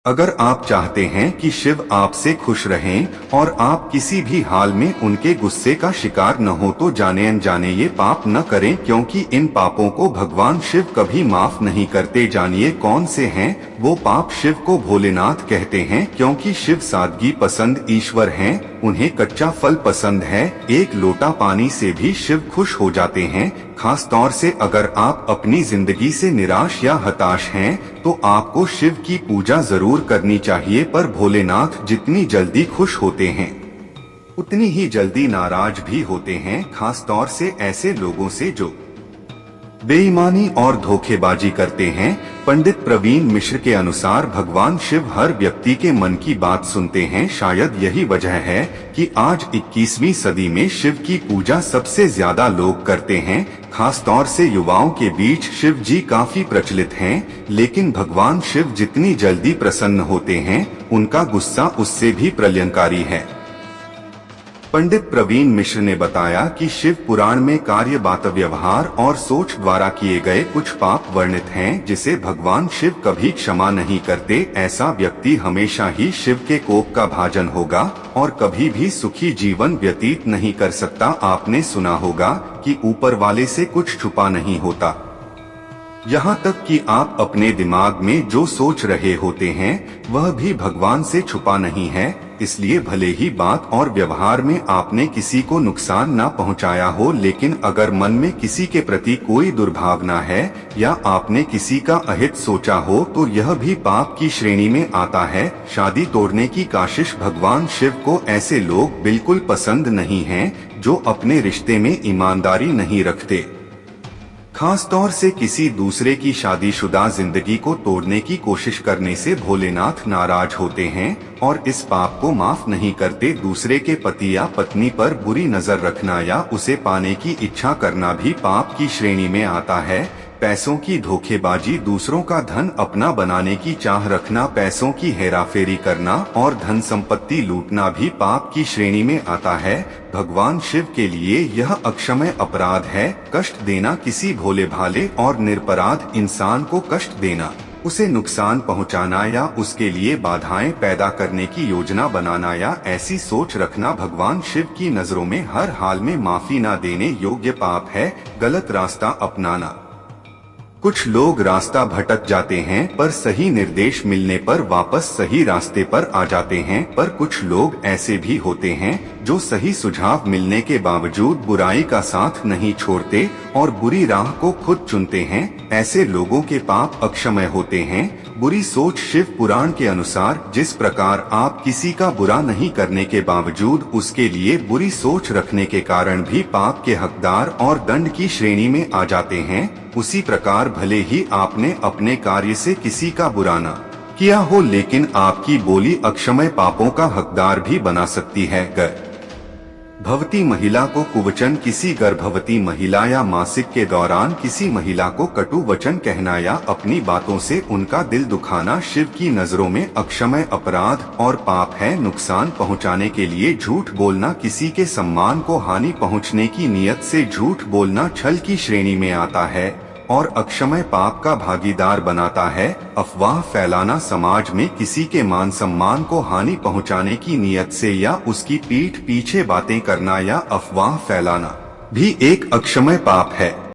अगर आप चाहते हैं कि शिव आपसे खुश रहें और आप किसी भी हाल में उनके गुस्से का शिकार न हो तो जाने अनजाने ये पाप न करें, क्योंकि इन पापों को भगवान शिव कभी माफ नहीं करते। जानिए कौन से हैं वो पाप। शिव को भोलेनाथ कहते हैं क्योंकि शिव सादगी पसंद ईश्वर हैं। उन्हें कच्चा फल पसंद है। एक लोटा पानी से भी शिव खुश हो जाते हैं। खास तौर से अगर आप अपनी जिंदगी से निराश या हताश हैं तो आपको शिव की पूजा जरूर करनी चाहिए। पर भोलेनाथ जितनी जल्दी खुश होते हैं उतनी ही जल्दी नाराज भी होते हैं, खास तौर से ऐसे लोगों से जो बेईमानी और धोखेबाजी करते हैं। पंडित प्रवीण मिश्र के अनुसार भगवान शिव हर व्यक्ति के मन की बात सुनते हैं। शायद यही वजह है कि आज 21वीं सदी में शिव की पूजा सबसे ज्यादा लोग करते हैं। खास तौर से युवाओं के बीच शिव जी काफी प्रचलित हैं, लेकिन भगवान शिव जितनी जल्दी प्रसन्न होते हैं उनका गुस्सा उससे भी प्रलयंकारी है। पंडित प्रवीण मिश्र ने बताया कि शिव पुराण में कार्य बात व्यवहार और सोच द्वारा किए गए कुछ पाप वर्णित हैं, जिसे भगवान शिव कभी क्षमा नहीं करते। ऐसा व्यक्ति हमेशा ही शिव के कोप का भाजन होगा और कभी भी सुखी जीवन व्यतीत नहीं कर सकता। आपने सुना होगा कि ऊपर वाले से कुछ छुपा नहीं होता। यहाँ तक कि आप अपने दिमाग में जो सोच रहे होते हैं वह भी भगवान से छुपा नहीं है। इसलिए भले ही बात और व्यवहार में आपने किसी को नुकसान ना पहुँचाया हो, लेकिन अगर मन में किसी के प्रति कोई दुर्भावना है या आपने किसी का अहित सोचा हो तो यह भी पाप की श्रेणी में आता है। शादी तोड़ने की कोशिश। भगवान शिव को ऐसे लोग बिल्कुल पसंद नहीं हैं जो अपने रिश्ते में ईमानदारी नहीं रखते। खास तौर से किसी दूसरे की शादीशुदा जिंदगी को तोड़ने की कोशिश करने से भोलेनाथ नाराज होते हैं और इस पाप को माफ नहीं करते। दूसरे के पति या पत्नी पर बुरी नजर रखना या उसे पाने की इच्छा करना भी पाप की श्रेणी में आता है। पैसों की धोखेबाजी। दूसरों का धन अपना बनाने की चाह रखना, पैसों की हेराफेरी करना और धन संपत्ति लूटना भी पाप की श्रेणी में आता है। भगवान शिव के लिए यह अक्षम्य अपराध है। कष्ट देना। किसी भोले भाले और निरपराध इंसान को कष्ट देना, उसे नुकसान पहुंचाना या उसके लिए बाधाएं पैदा करने की योजना बनाना या ऐसी सोच रखना भगवान शिव की नजरों में हर हाल में माफी न देने योग्य पाप है। गलत रास्ता अपनाना। कुछ लोग रास्ता भटक जाते हैं पर सही निर्देश मिलने पर वापस सही रास्ते पर आ जाते हैं, पर कुछ लोग ऐसे भी होते हैं जो सही सुझाव मिलने के बावजूद बुराई का साथ नहीं छोड़ते और बुरी राह को खुद चुनते हैं। ऐसे लोगों के पाप अक्षम्य होते हैं। बुरी सोच। शिव पुराण के अनुसार जिस प्रकार आप किसी का बुरा नहीं करने के बावजूद उसके लिए बुरी सोच रखने के कारण भी पाप के हकदार और दंड की श्रेणी में आ जाते हैं, उसी प्रकार भले ही आपने अपने कार्य से किसी का बुरा न किया हो, लेकिन आपकी बोली अक्षम्य पापों का हकदार भी बना सकती है। गर्भवती महिला को कुवचन। किसी गर्भवती महिला या मासिक के दौरान किसी महिला को कटु वचन कहना या अपनी बातों से उनका दिल दुखाना शिव की नजरों में अक्षम्य अपराध और पाप है। नुकसान पहुंचाने के लिए झूठ बोलना। किसी के सम्मान को हानि पहुंचने की नियत से झूठ बोलना छल की श्रेणी में आता है और अक्षम्य पाप का भागीदार बनाता है। अफवाह फैलाना। समाज में किसी के मान सम्मान को हानि पहुंचाने की नियत से या उसकी पीठ पीछे बातें करना या अफवाह फैलाना भी एक अक्षम्य पाप है।